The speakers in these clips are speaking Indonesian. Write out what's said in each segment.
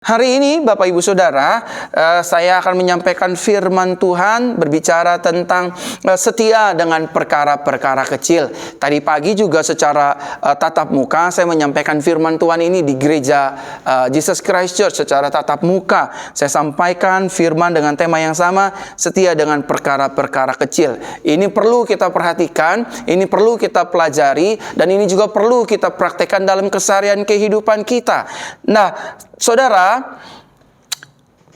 Hari ini Bapak Ibu Saudara, saya akan menyampaikan firman Tuhan berbicara tentang setia dengan perkara-perkara kecil. Tadi pagi juga secara tatap muka saya menyampaikan firman Tuhan ini di gereja Jesus Christ Church secara tatap muka. Saya sampaikan firman dengan tema yang sama, setia dengan perkara-perkara kecil. Ini perlu kita perhatikan, ini perlu kita pelajari, dan ini juga perlu kita praktekkan dalam keseharian kehidupan kita. Nah, Saudara,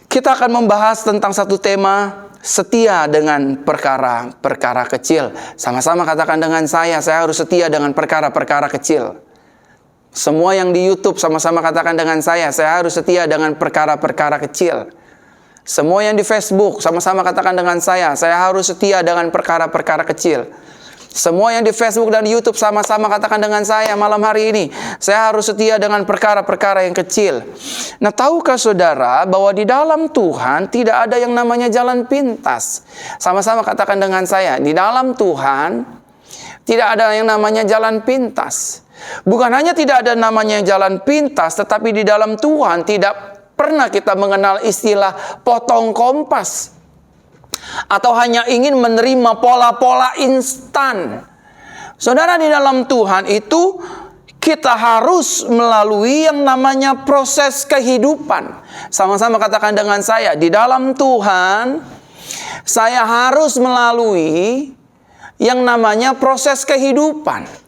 kita akan membahas tentang satu tema, setia dengan perkara-perkara kecil. Sama-sama katakan dengan saya harus setia dengan perkara-perkara kecil. Semua yang di YouTube sama-sama katakan dengan saya harus setia dengan perkara-perkara kecil. Semua yang di Facebook sama-sama katakan dengan saya harus setia dengan perkara-perkara kecil. Semua yang di Facebook dan di YouTube sama-sama katakan dengan saya malam hari ini, saya harus setia dengan perkara-perkara yang kecil. Nah, tahukah saudara bahwa di dalam Tuhan tidak ada yang namanya jalan pintas? Sama-sama katakan dengan saya, di dalam Tuhan tidak ada yang namanya jalan pintas. Bukan hanya tidak ada namanya jalan pintas, tetapi di dalam Tuhan tidak pernah kita mengenal istilah potong kompas, atau hanya ingin menerima pola-pola instan. Saudara, di dalam Tuhan itu kita harus melalui yang namanya proses kehidupan. Sama-sama katakan dengan saya, di dalam Tuhan saya harus melalui yang namanya proses kehidupan.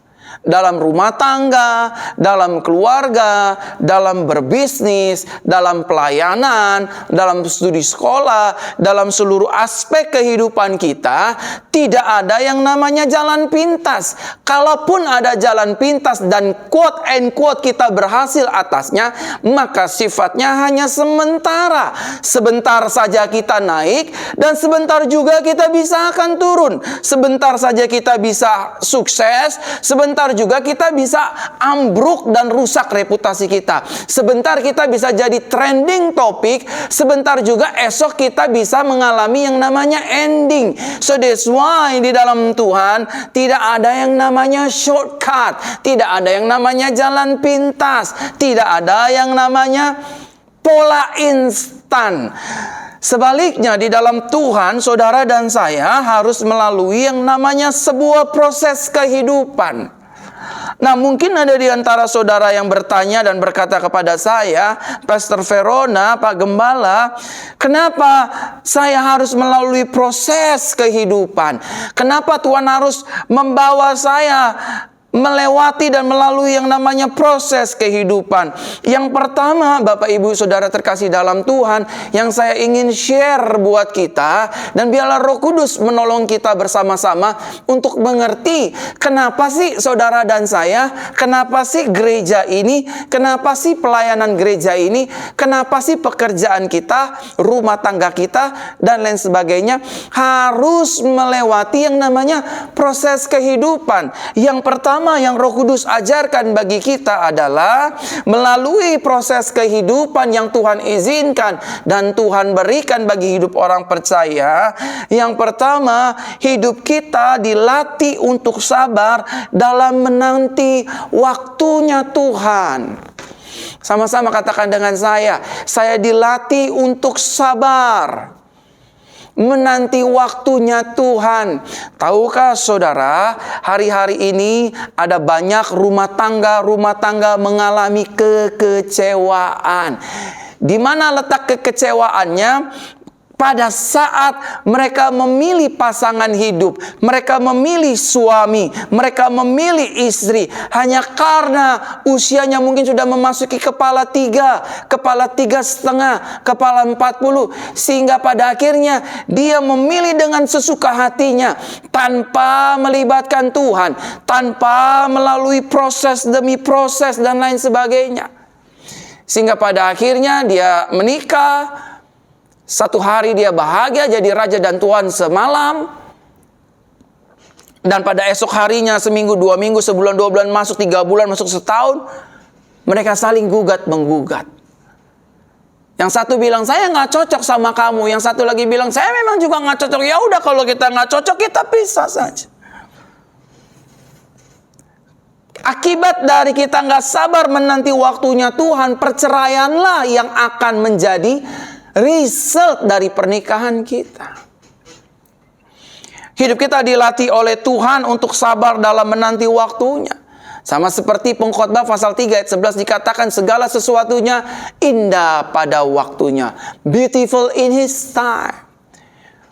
Dalam rumah tangga, dalam keluarga, dalam berbisnis, dalam pelayanan, dalam studi sekolah, dalam seluruh aspek kehidupan kita, tidak ada yang namanya jalan pintas. Kalaupun ada jalan pintas dan quote and quote kita berhasil atasnya, maka sifatnya hanya sementara. Sebentar saja kita naik, dan sebentar juga kita bisa akan turun. Sebentar saja kita bisa sukses, sebentar juga kita bisa ambruk dan rusak reputasi kita. Sebentar kita bisa jadi trending topik, sebentar juga esok kita bisa mengalami yang namanya ending. So that's why di dalam Tuhan tidak ada yang namanya shortcut, tidak ada yang namanya jalan pintas, tidak ada yang namanya pola instan. Sebaliknya, di dalam Tuhan, saudara dan saya harus melalui yang namanya sebuah proses kehidupan. Nah, mungkin ada di antara saudara yang bertanya dan berkata kepada saya, Pastor Verona, Pak Gembala, kenapa saya harus melalui proses kehidupan? Kenapa Tuhan harus membawa saya melewati dan melalui yang namanya proses kehidupan? Yang pertama, Bapak Ibu Saudara terkasih dalam Tuhan, yang saya ingin share buat kita, dan biarlah Roh Kudus menolong kita bersama-sama untuk mengerti kenapa sih saudara dan saya, kenapa sih gereja ini, kenapa sih pelayanan gereja ini, kenapa sih pekerjaan kita, rumah tangga kita, dan lain sebagainya harus melewati yang namanya proses kehidupan. Yang pertama yang Roh Kudus ajarkan bagi kita adalah melalui proses kehidupan yang Tuhan izinkan dan Tuhan berikan bagi hidup orang percaya. Yang pertama, hidup kita dilatih untuk sabar dalam menanti waktunya Tuhan. Sama-sama katakan dengan saya dilatih untuk sabar menanti waktunya Tuhan. Tahukah saudara, hari-hari ini ada banyak rumah tangga mengalami kekecewaan. Di mana letak kekecewaannya? Pada saat mereka memilih pasangan hidup, mereka memilih suami, mereka memilih istri, hanya karena usianya mungkin sudah memasuki kepala 3, kepala 3,5, kepala 40, sehingga pada akhirnya dia memilih dengan sesuka hatinya, tanpa melibatkan Tuhan, tanpa melalui proses demi proses dan lain sebagainya. Sehingga pada akhirnya dia menikah. Satu hari dia bahagia jadi raja dan tuan semalam, dan pada esok harinya, seminggu, 2 minggu, sebulan, 2 bulan, masuk 3 bulan, masuk setahun, mereka saling gugat-menggugat. Yang satu bilang, saya nggak cocok sama kamu. Yang satu lagi bilang, saya memang juga nggak cocok. Ya udah, kalau kita nggak cocok, kita pisah saja. Akibat dari kita nggak sabar menanti waktunya Tuhan, perceraianlah yang akan menjadi result dari pernikahan kita. Hidup kita dilatih oleh Tuhan untuk sabar dalam menanti waktunya. Sama seperti Pengkhotbah pasal 3 ayat 11 dikatakan, segala sesuatunya indah pada waktunya. Beautiful in His time.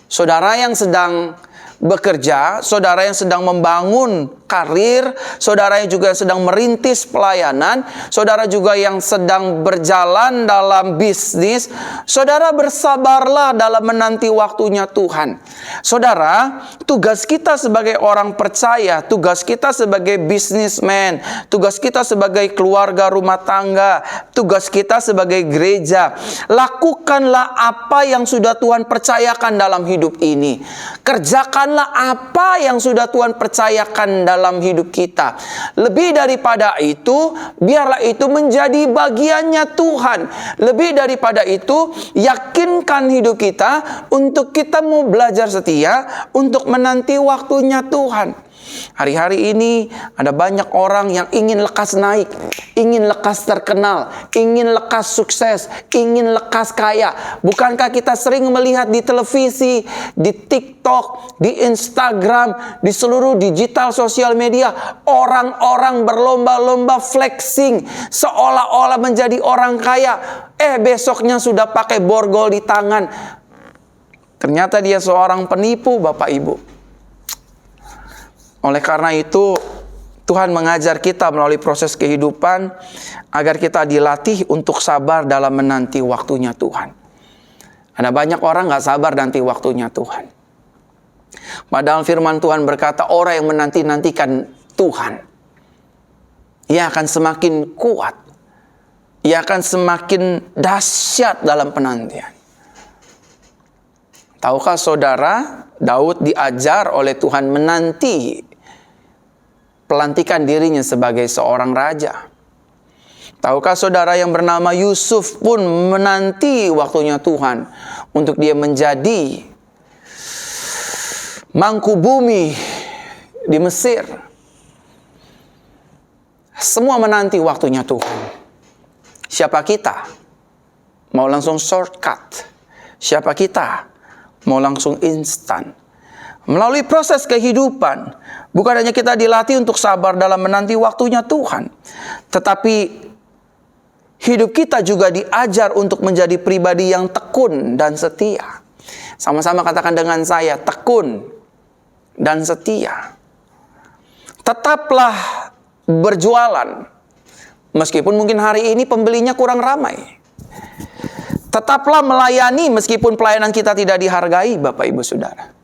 Saudara yang sedang bekerja, saudara yang sedang membangun karir, saudara yang juga sedang merintis pelayanan, saudara juga yang sedang berjalan dalam bisnis, saudara bersabarlah dalam menanti waktunya Tuhan. Saudara, tugas kita sebagai orang percaya, tugas kita sebagai businessman, tugas kita sebagai keluarga rumah tangga, tugas kita sebagai gereja, lakukanlah apa yang sudah Tuhan percayakan dalam hidup ini. Kerjakanlah apa yang sudah Tuhan percayakan dalam hidup kita. Lebih daripada itu, biarlah itu menjadi bagiannya Tuhan. Lebih daripada itu, yakinkan hidup kita untuk kita mau belajar setia untuk menanti waktunya Tuhan. Hari-hari ini ada banyak orang yang ingin lekas naik, ingin lekas terkenal, ingin lekas sukses, ingin lekas kaya. Bukankah kita sering melihat di televisi, di TikTok, di Instagram, di seluruh digital sosial media, orang-orang berlomba-lomba flexing seolah-olah menjadi orang kaya. Besoknya sudah pakai borgol di tangan. Ternyata dia seorang penipu, Bapak Ibu. Oleh karena itu, Tuhan mengajar kita melalui proses kehidupan agar kita dilatih untuk sabar dalam menanti waktunya Tuhan. Ada banyak orang gak sabar nanti waktunya Tuhan. Padahal firman Tuhan berkata, orang yang menanti-nantikan Tuhan, ia akan semakin kuat. Ia akan semakin dahsyat dalam penantian. Tahukah saudara, Daud diajar oleh Tuhan menanti pelantikan dirinya sebagai seorang raja. Tahukah saudara, yang bernama Yusuf pun menanti waktunya Tuhan untuk dia menjadi mangku bumi di Mesir. Semua menanti waktunya Tuhan. Siapa kita? Mau langsung shortcut. Siapa kita? Mau langsung instan. Melalui proses kehidupan, bukan hanya kita dilatih untuk sabar dalam menanti waktunya Tuhan, tetapi hidup kita juga diajar untuk menjadi pribadi yang tekun dan setia. Sama-sama katakan dengan saya, tekun dan setia. Tetaplah berjualan, meskipun mungkin hari ini pembelinya kurang ramai. Tetaplah melayani meskipun pelayanan kita tidak dihargai, Bapak Ibu Saudara.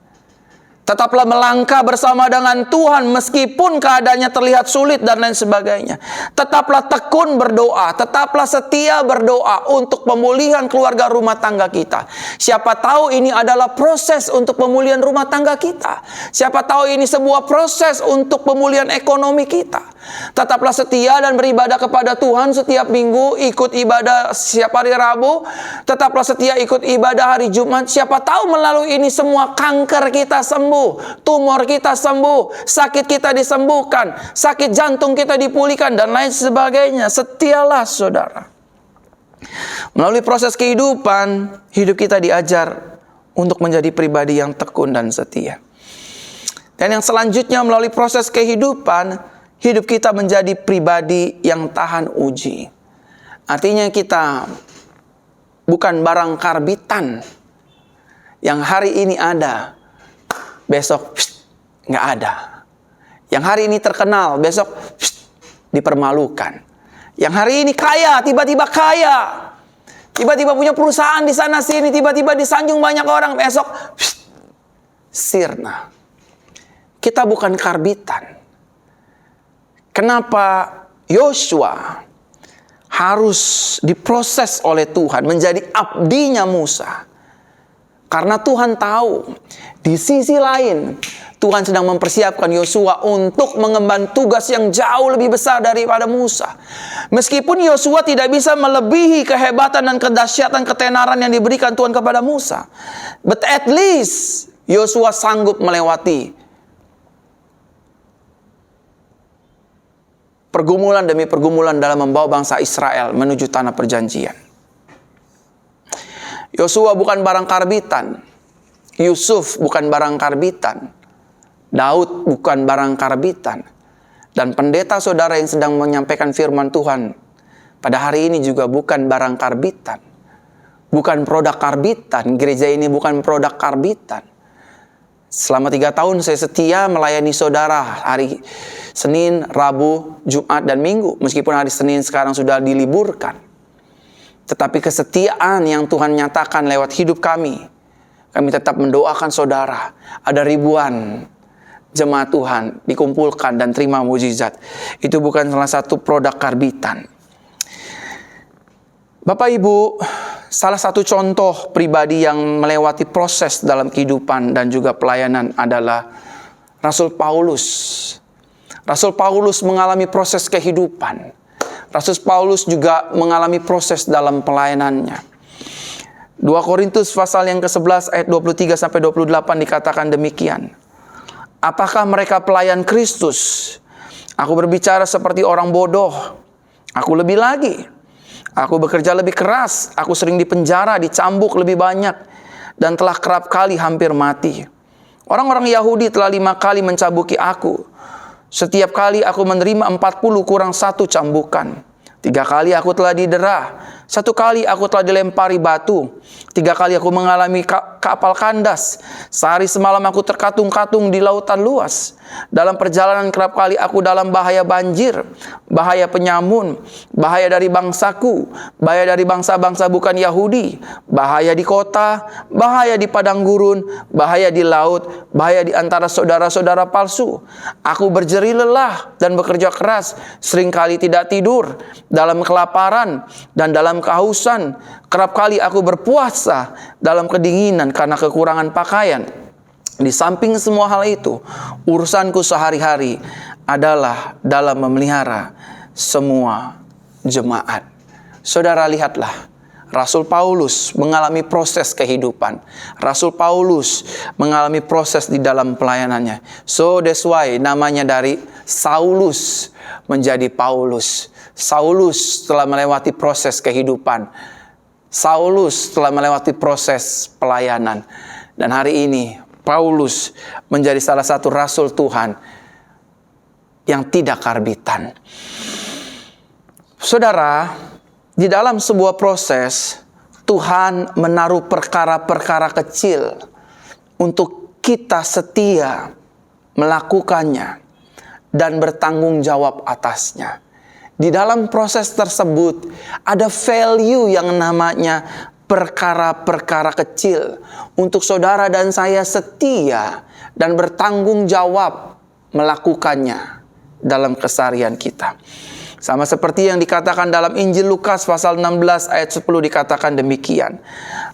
Tetaplah melangkah bersama dengan Tuhan meskipun keadaannya terlihat sulit dan lain sebagainya. Tetaplah tekun berdoa, tetaplah setia berdoa untuk pemulihan keluarga rumah tangga kita. Siapa tahu ini adalah proses untuk pemulihan rumah tangga kita. Siapa tahu ini sebuah proses untuk pemulihan ekonomi kita. Tetaplah setia dan beribadah kepada Tuhan setiap minggu, ikut ibadah setiap hari Rabu. Tetaplah setia ikut ibadah hari Jumat. Siapa tahu melalui ini semua kanker kita sembuh, tumor kita sembuh, sakit kita disembuhkan, sakit jantung kita dipulihkan, dan lain sebagainya. Setialah saudara. Melalui proses kehidupan, hidup kita diajar untuk menjadi pribadi yang tekun dan setia. Dan yang selanjutnya, melalui proses kehidupan, hidup kita menjadi pribadi yang tahan uji. Artinya kita bukan barang karbitan yang hari ini ada, besok nggak ada. Yang hari ini terkenal, besok dipermalukan. Yang hari ini kaya, tiba-tiba kaya. Tiba-tiba punya perusahaan di sana sini, tiba-tiba disanjung banyak orang, besok sirna. Kita bukan karbitan. Kenapa Yosua harus diproses oleh Tuhan menjadi abdinya Musa? Karena Tuhan tahu di sisi lain Tuhan sedang mempersiapkan Yosua untuk mengemban tugas yang jauh lebih besar daripada Musa. Meskipun Yosua tidak bisa melebihi kehebatan dan kedahsyatan ketenaran yang diberikan Tuhan kepada Musa, but at least Yosua sanggup melewati pergumulan demi pergumulan dalam membawa bangsa Israel menuju tanah perjanjian. Yosua bukan barang karbitan, Yusuf bukan barang karbitan, Daud bukan barang karbitan, dan pendeta saudara yang sedang menyampaikan firman Tuhan pada hari ini juga bukan barang karbitan, bukan produk karbitan. Gereja ini bukan produk karbitan. Selama 3 tahun saya setia melayani saudara hari Senin, Rabu, Jumat, dan Minggu. Meskipun hari Senin sekarang sudah diliburkan. Tetapi kesetiaan yang Tuhan nyatakan lewat hidup kami tetap mendoakan saudara. Ada ribuan jemaat Tuhan dikumpulkan dan terima mujizat. Itu bukan salah satu produk karbitan. Bapak Ibu, salah satu contoh pribadi yang melewati proses dalam kehidupan dan juga pelayanan adalah Rasul Paulus. Rasul Paulus mengalami proses kehidupan. Rasul Paulus juga mengalami proses dalam pelayanannya. 2 Korintus pasal yang ke-11 ayat 23 sampai 28 dikatakan demikian. Apakah mereka pelayan Kristus? Aku berbicara seperti orang bodoh. Aku lebih lagi. Aku bekerja lebih keras, aku sering dipenjara, dicambuk lebih banyak, dan telah kerap kali hampir mati. Orang-orang Yahudi telah 5 kali mencabuki aku. Setiap kali aku menerima 40 kurang 1 cambukan. 3 kali aku telah didera. 1 kali aku telah dilempari batu. 3 kali aku mengalami kapal kandas. Sehari semalam aku terkatung-katung di lautan luas. Dalam perjalanan kerap kali aku dalam bahaya banjir, bahaya penyamun, bahaya dari bangsaku, bahaya dari bangsa-bangsa bukan Yahudi, bahaya di kota, bahaya di padang gurun, bahaya di laut, bahaya di antara saudara-saudara palsu. Aku berjeri lelah dan bekerja keras, seringkali tidak tidur, dalam kelaparan dan dalam kehausan. Kerap kali aku berpuasa dalam kedinginan karena kekurangan pakaian. Di samping semua hal itu, urusanku sehari-hari adalah dalam memelihara semua jemaat. Saudara, lihatlah, Rasul Paulus mengalami proses kehidupan. Rasul Paulus mengalami proses di dalam pelayanannya. So that's why namanya dari Saulus menjadi Paulus. Saulus telah melewati proses kehidupan. Saulus telah melewati proses pelayanan. Dan hari ini Paulus menjadi salah satu rasul Tuhan yang tidak karbitan. Saudara, di dalam sebuah proses, Tuhan menaruh perkara-perkara kecil untuk kita setia melakukannya dan bertanggung jawab atasnya. Di dalam proses tersebut ada value yang namanya perkara-perkara kecil untuk saudara dan saya setia dan bertanggung jawab melakukannya dalam keseharian kita. Sama seperti yang dikatakan dalam Injil Lukas pasal 16 ayat 10 dikatakan demikian.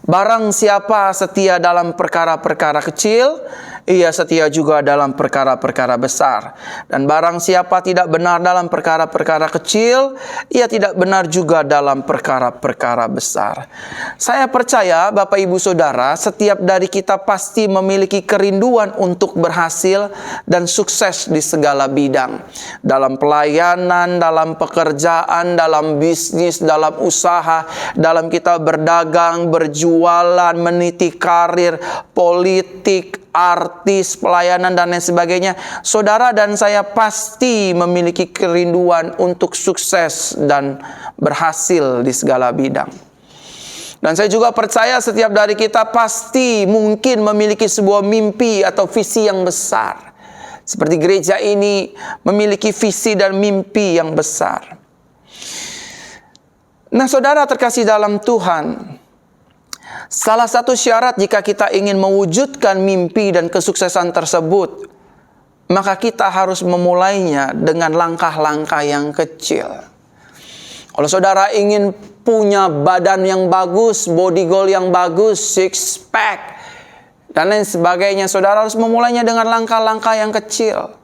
Barang siapa setia dalam perkara-perkara kecil, ia setia juga dalam perkara-perkara besar. Dan barang siapa tidak benar dalam perkara-perkara kecil, ia tidak benar juga dalam perkara-perkara besar. Saya percaya Bapak Ibu Saudara, setiap dari kita pasti memiliki kerinduan untuk berhasil dan sukses di segala bidang. Dalam pelayanan, dalam pekerjaan, dalam bisnis, dalam usaha, dalam kita berdagang, berjualan, meniti karir, politik, artis, pelayanan, dan lain sebagainya. Saudara dan saya pasti memiliki kerinduan untuk sukses dan berhasil di segala bidang. Dan saya juga percaya setiap dari kita pasti mungkin memiliki sebuah mimpi atau visi yang besar. Seperti gereja ini memiliki visi dan mimpi yang besar. Nah, saudara terkasih dalam Tuhan, salah satu syarat jika kita ingin mewujudkan mimpi dan kesuksesan tersebut, maka kita harus memulainya dengan langkah-langkah yang kecil. Kalau saudara ingin punya badan yang bagus, body goal yang bagus, six pack, dan lain sebagainya, saudara harus memulainya dengan langkah-langkah yang kecil.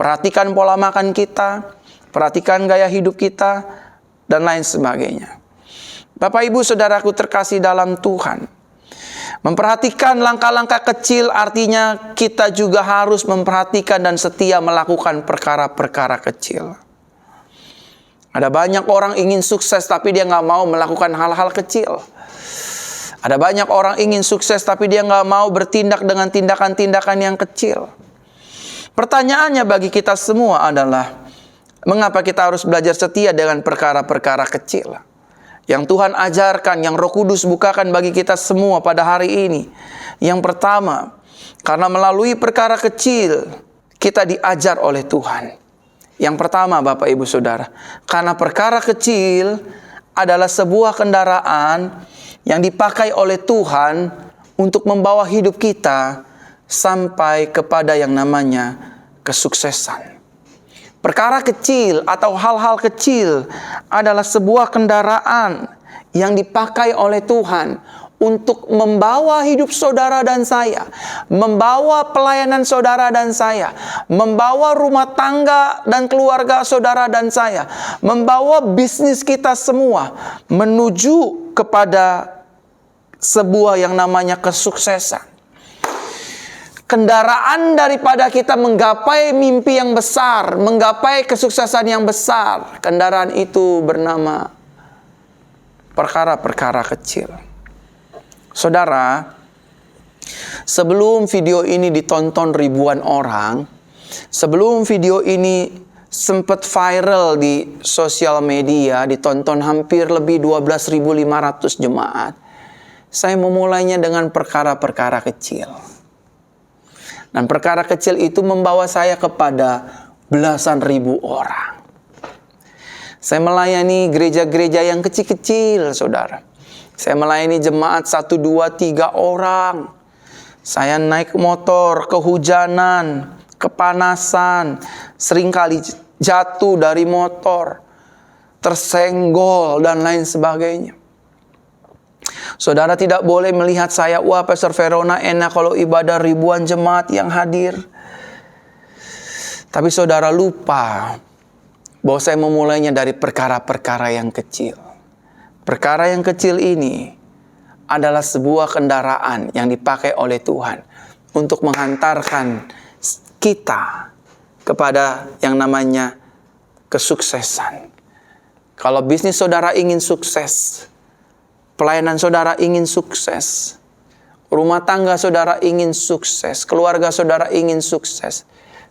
Perhatikan pola makan kita, perhatikan gaya hidup kita, dan lain sebagainya. Bapak Ibu Saudaraku terkasih dalam Tuhan, memperhatikan langkah-langkah kecil artinya kita juga harus memperhatikan dan setia melakukan perkara-perkara kecil. Ada banyak orang ingin sukses tapi dia nggak mau melakukan hal-hal kecil. Ada banyak orang ingin sukses tapi dia nggak mau bertindak dengan tindakan-tindakan yang kecil. Pertanyaannya bagi kita semua adalah, mengapa kita harus belajar setia dengan perkara-perkara kecil yang Tuhan ajarkan, yang Roh Kudus bukakan bagi kita semua pada hari ini? Yang pertama, karena melalui perkara kecil kita diajar oleh Tuhan. Yang pertama, Bapak Ibu Saudara, karena perkara kecil adalah sebuah kendaraan yang dipakai oleh Tuhan untuk membawa hidup kita sampai kepada yang namanya kesuksesan. Perkara kecil atau hal-hal kecil adalah sebuah kendaraan yang dipakai oleh Tuhan untuk membawa hidup saudara dan saya, membawa pelayanan saudara dan saya, membawa rumah tangga dan keluarga saudara dan saya, membawa bisnis kita semua menuju kepada sebuah yang namanya kesuksesan. Kendaraan daripada kita menggapai mimpi yang besar, menggapai kesuksesan yang besar, kendaraan itu bernama perkara-perkara kecil. Saudara, sebelum video ini ditonton ribuan orang, sebelum video ini sempat viral di sosial media, ditonton hampir lebih 12.500 jemaat, saya memulainya dengan perkara-perkara kecil. Dan perkara kecil itu membawa saya kepada belasan ribu orang. Saya melayani gereja-gereja yang kecil-kecil, saudara. Saya melayani jemaat 1, 2, 3 orang. Saya naik motor, kehujanan, kepanasan, seringkali jatuh dari motor, tersenggol, dan lain sebagainya. Saudara tidak boleh melihat saya, wah Pastor Verona enak kalau ibadah ribuan jemaat yang hadir. Tapi saudara lupa bahwa saya memulainya dari perkara-perkara yang kecil. Perkara yang kecil ini adalah sebuah kendaraan yang dipakai oleh Tuhan untuk menghantarkan kita kepada yang namanya kesuksesan. Kalau bisnis saudara ingin sukses, pelayanan saudara ingin sukses, rumah tangga saudara ingin sukses, keluarga saudara ingin sukses,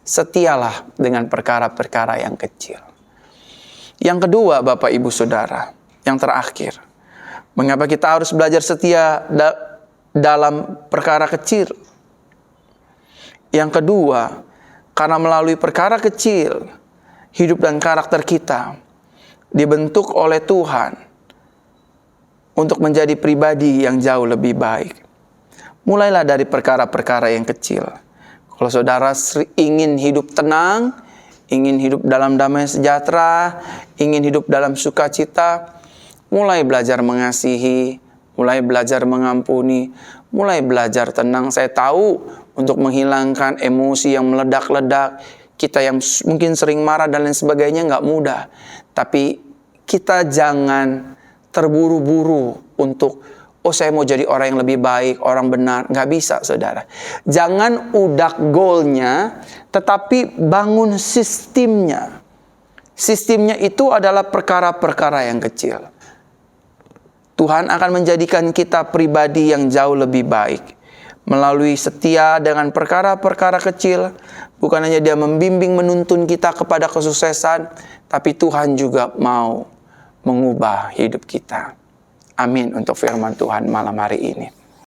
setialah dengan perkara-perkara yang kecil. Yang kedua, Bapak Ibu Saudara, yang terakhir, mengapa kita harus belajar setia dalam perkara kecil? Yang kedua, karena melalui perkara kecil, hidup dan karakter kita dibentuk oleh Tuhan untuk menjadi pribadi yang jauh lebih baik. Mulailah dari perkara-perkara yang kecil. Kalau saudara ingin hidup tenang, ingin hidup dalam damai sejahtera, ingin hidup dalam sukacita, mulai belajar mengasihi, mulai belajar mengampuni, mulai belajar tenang. Saya tahu untuk menghilangkan emosi yang meledak-ledak, kita yang mungkin sering marah dan lain sebagainya nggak mudah. Tapi kita jangan terburu-buru untuk, oh saya mau jadi orang yang lebih baik, orang benar. Nggak bisa, saudara. Jangan udak goalnya, tetapi bangun sistemnya. Sistemnya itu adalah perkara-perkara yang kecil. Tuhan akan menjadikan kita pribadi yang jauh lebih baik. Melalui setia dengan perkara-perkara kecil, bukan hanya Dia membimbing menuntun kita kepada kesuksesan, tapi Tuhan juga mau mengubah hidup kita. Amin untuk firman Tuhan malam hari ini.